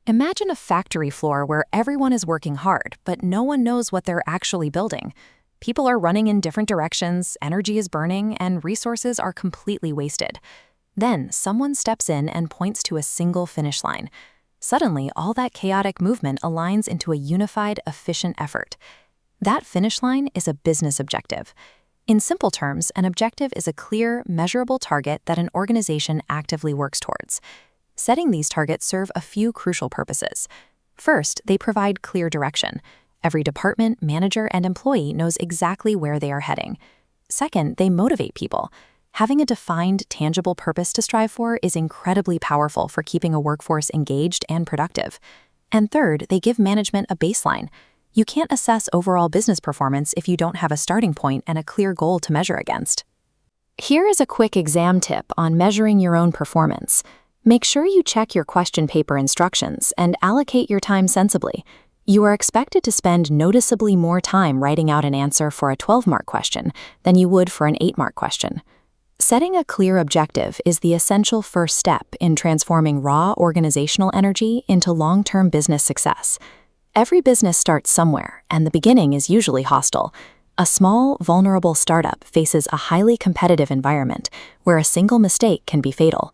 Imagine a factory floor where everyone is working hard, but no one knows what they're actually building. People are running in different directions, energy is burning, and resources are completely wasted. Then, someone steps in and points to a single finish line. Suddenly, all that chaotic movement aligns into a unified, efficient effort. That finish line is a business objective. In simple terms, an objective is a clear, measurable target that an organization actively works towards. Setting these targets serve a few crucial purposes. First, they provide clear direction. Every department, manager, and employee knows exactly where they are heading. Second, they motivate people. Having a defined, tangible purpose to strive for is incredibly powerful for keeping a workforce engaged and productive. And third, they give management a baseline. You can't assess overall business performance if you don't have a starting point and a clear goal to measure against. Here is a quick exam tip on measuring your own performance. Make sure you check your question paper instructions and allocate your time sensibly. You are expected to spend noticeably more time writing out an answer for a 12-mark question than you would for an 8-mark question. Setting a clear objective is the essential first step in transforming raw organizational energy into long-term business success. Every business starts somewhere, and the beginning is usually hostile. A small, vulnerable startup faces a highly competitive environment where a single mistake can be fatal.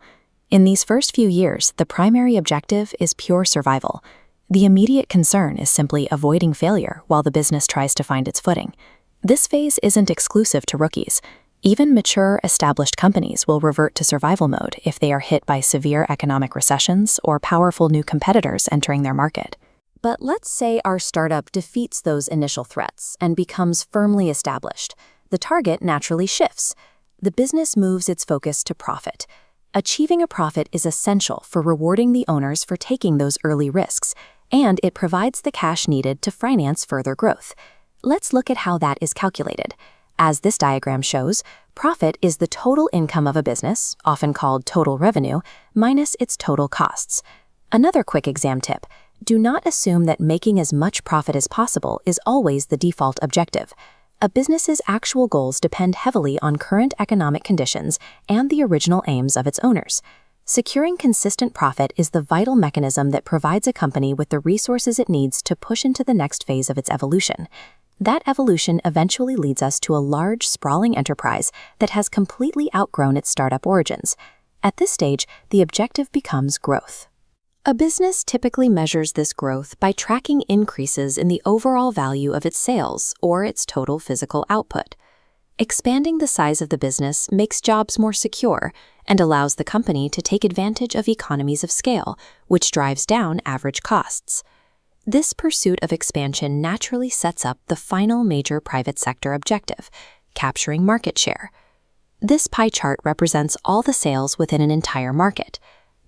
In these first few years, the primary objective is pure survival. The immediate concern is simply avoiding failure while the business tries to find its footing. This phase isn't exclusive to rookies. Even mature, established companies will revert to survival mode if they are hit by severe economic recessions or powerful new competitors entering their market. But let's say our startup defeats those initial threats and becomes firmly established. The target naturally shifts. The business moves its focus to profit. Achieving a profit is essential for rewarding the owners for taking those early risks, and it provides the cash needed to finance further growth. Let's look at how that is calculated. As this diagram shows, profit is the total income of a business, often called total revenue, minus its total costs. Another quick exam tip: do not assume that making as much profit as possible is always the default objective. A business's actual goals depend heavily on current economic conditions and the original aims of its owners. Securing consistent profit is the vital mechanism that provides a company with the resources it needs to push into the next phase of its evolution. That evolution eventually leads us to a large, sprawling enterprise that has completely outgrown its startup origins. At this stage, the objective becomes growth. A business typically measures this growth by tracking increases in the overall value of its sales or its total physical output. Expanding the size of the business makes jobs more secure and allows the company to take advantage of economies of scale, which drives down average costs. This pursuit of expansion naturally sets up the final major private sector objective, capturing market share. This pie chart represents all the sales within an entire market.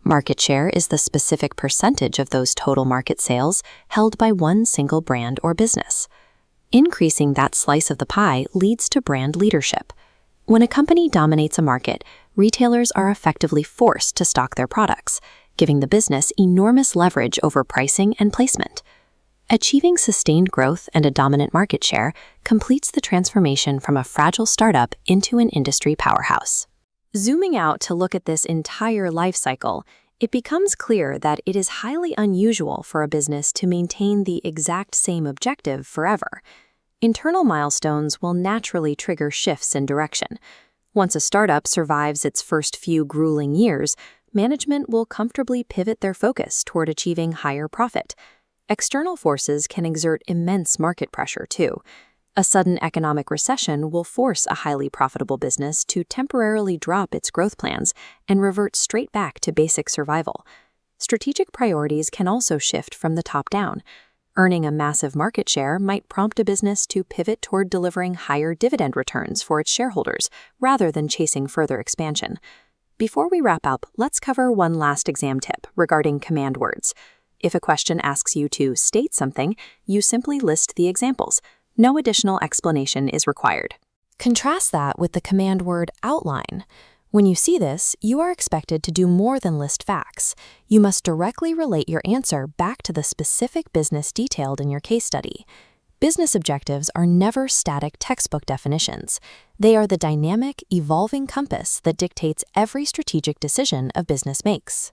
Market share is the specific percentage of those total market sales held by one single brand or business. Increasing that slice of the pie leads to brand leadership. When a company dominates a market, retailers are effectively forced to stock their products, giving the business enormous leverage over pricing and placement. Achieving sustained growth and a dominant market share completes the transformation from a fragile startup into an industry powerhouse. Zooming out to look at this entire life cycle, it becomes clear that it is highly unusual for a business to maintain the exact same objective forever. Internal milestones will naturally trigger shifts in direction. Once a startup survives its first few grueling years, management will comfortably pivot their focus toward achieving higher profit. External forces can exert immense market pressure, too. A sudden economic recession will force a highly profitable business to temporarily drop its growth plans and revert straight back to basic survival. Strategic priorities can also shift from the top down. Earning a massive market share might prompt a business to pivot toward delivering higher dividend returns for its shareholders rather than chasing further expansion. Before we wrap up, let's cover one last exam tip regarding command words. If a question asks you to state something, you simply list the examples. No additional explanation is required. Contrast that with the command word outline. When you see this, you are expected to do more than list facts. You must directly relate your answer back to the specific business detailed in your case study. Business objectives are never static textbook definitions. They are the dynamic, evolving compass that dictates every strategic decision a business makes.